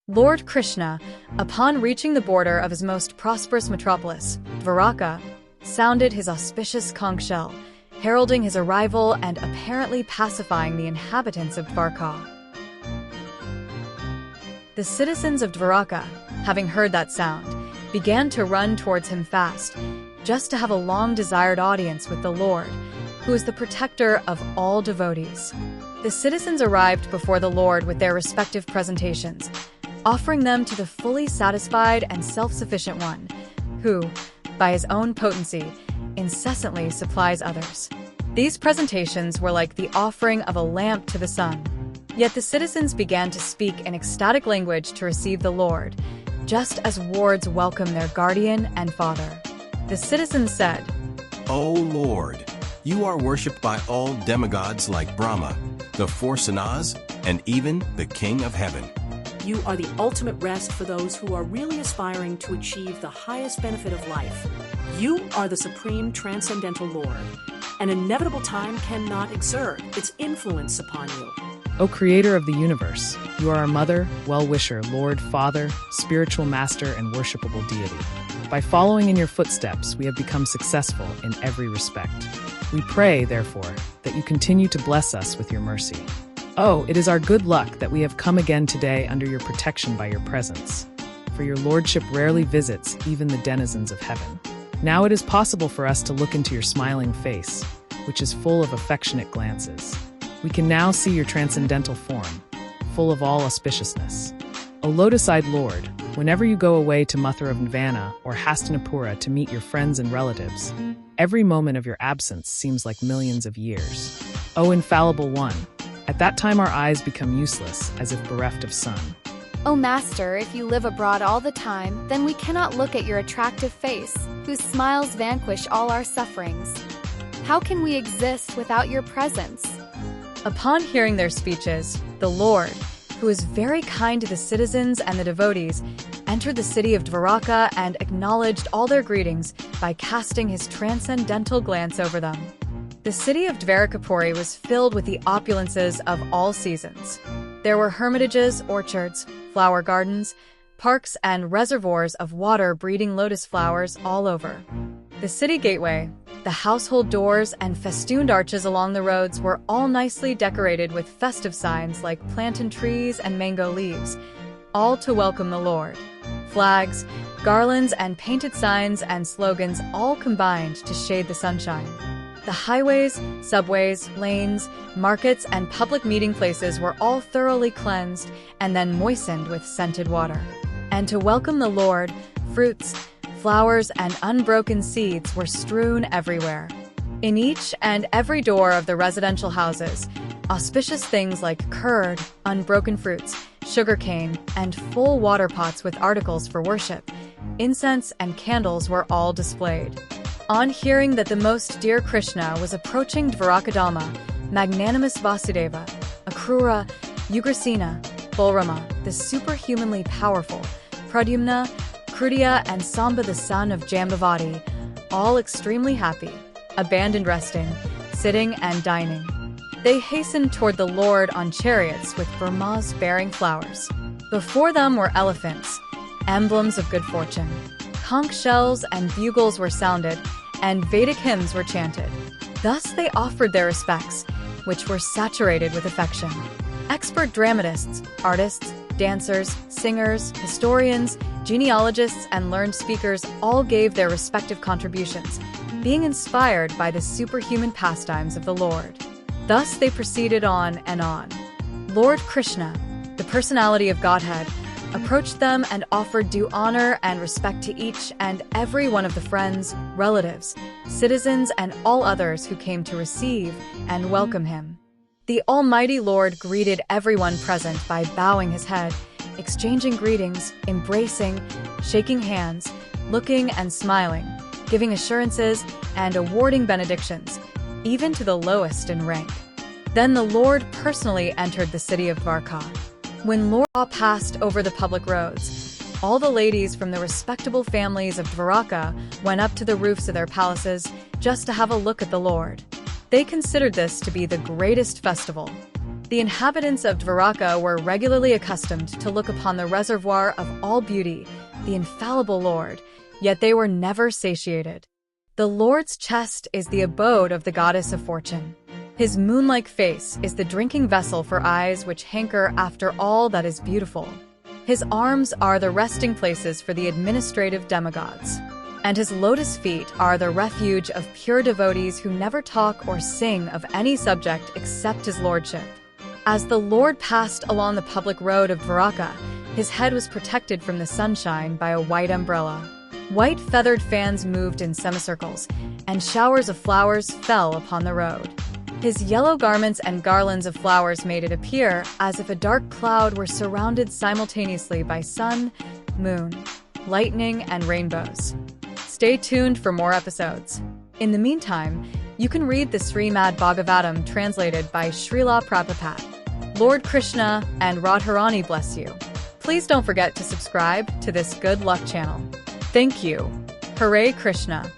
Lord Krishna, upon reaching the border of his most prosperous metropolis, Dwarka, sounded his auspicious conch shell, heralding his arrival and apparently pacifying the inhabitants of Dwarka. The citizens of Dwarka, having heard that sound, began to run towards him fast, just to have a long-desired audience with the Lord, who is the protector of all devotees. The citizens arrived before the Lord with their respective presentations, offering them to the fully satisfied and self-sufficient one, who, by his own potency, incessantly supplies others. These presentations were like the offering of a lamp to the sun. Yet the citizens began to speak in ecstatic language to receive the Lord, just as wards welcome their guardian and father. The citizens said, O Lord, you are worshipped by all demigods like Brahma, the four Sanas, and even the King of Heaven. You are the ultimate rest for those who are really aspiring to achieve the highest benefit of life. You are the supreme transcendental Lord. An inevitable time cannot exert its influence upon you. O Creator of the universe, you are our Mother, Well-Wisher, Lord, Father, Spiritual Master, and Worshipable Deity. By following in your footsteps, we have become successful in every respect. We pray, therefore, that you continue to bless us with your mercy. Oh, it is our good luck that we have come again today under your protection by your presence, for your lordship rarely visits even the denizens of heaven. Now it is possible for us to look into your smiling face, which is full of affectionate glances. We can now see your transcendental form, full of all auspiciousness. O lotus-eyed Lord, whenever you go away to Mathura of Nirvana or Hastinapura to meet your friends and relatives, every moment of your absence seems like millions of years. O infallible one, at that time our eyes become useless, as if bereft of sun. O Master, if you live abroad all the time, then we cannot look at your attractive face, whose smiles vanquish all our sufferings. How can we exist without your presence? Upon hearing their speeches, the Lord, who is very kind to the citizens and the devotees, entered the city of Dwarka and acknowledged all their greetings by casting his transcendental glance over them. The city of Dwarkapuri was filled with the opulences of all seasons. There were hermitages, orchards, flower gardens, parks, and reservoirs of water breeding lotus flowers all over. The city gateway, the household doors, and festooned arches along the roads were all nicely decorated with festive signs like plantain trees and mango leaves, all to welcome the Lord. Flags, garlands, and painted signs and slogans all combined to shade the sunshine. The highways, subways, lanes, markets, and public meeting places were all thoroughly cleansed and then moistened with scented water. And to welcome the Lord, fruits, flowers, and unbroken seeds were strewn everywhere. In each and every door of the residential houses, auspicious things like curd, unbroken fruits, sugarcane, and full water pots with articles for worship, incense, and candles were all displayed. On hearing that the most dear Krishna was approaching Dwarakadama, magnanimous Vasudeva, Akrura, Ugrasena, Balrama, the superhumanly powerful, Pradyumna, Krutiya, and Samba the son of Jambavati, all extremely happy, abandoned resting, sitting, and dining. They hastened toward the Lord on chariots with Brahmas bearing flowers. Before them were elephants, emblems of good fortune. Conch shells and bugles were sounded, and Vedic hymns were chanted. Thus they offered their respects, which were saturated with affection. Expert dramatists, artists, dancers, singers, historians, genealogists, and learned speakers all gave their respective contributions, being inspired by the superhuman pastimes of the Lord. Thus they proceeded on and on. Lord Krishna, the personality of Godhead, approached them and offered due honor and respect to each and every one of the friends, relatives, citizens, and all others who came to receive and welcome him. The Almighty Lord greeted everyone present by bowing his head, exchanging greetings, embracing, shaking hands, looking and smiling, giving assurances, and awarding benedictions, even to the lowest in rank. Then the Lord personally entered the city of Dwarka. When Lord passed over the public roads, all the ladies from the respectable families of Dwarka went up to the roofs of their palaces just to have a look at the Lord. They considered this to be the greatest festival. The inhabitants of Dwarka were regularly accustomed to look upon the reservoir of all beauty, the infallible Lord, yet they were never satiated. The Lord's chest is the abode of the goddess of fortune. His moon-like face is the drinking vessel for eyes which hanker after all that is beautiful. His arms are the resting places for the administrative demigods, and his lotus feet are the refuge of pure devotees who never talk or sing of any subject except his lordship. As the Lord passed along the public road of Dwarka, his head was protected from the sunshine by a white umbrella. White feathered fans moved in semicircles, and showers of flowers fell upon the road. His yellow garments and garlands of flowers made it appear as if a dark cloud were surrounded simultaneously by sun, moon, lightning, and rainbows. Stay tuned for more episodes. In the meantime, you can read the Srimad Bhagavatam translated by Srila Prabhupada. Lord Krishna and Radharani bless you. Please don't forget to subscribe to this Good Luck channel. Thank you. Hare Krishna.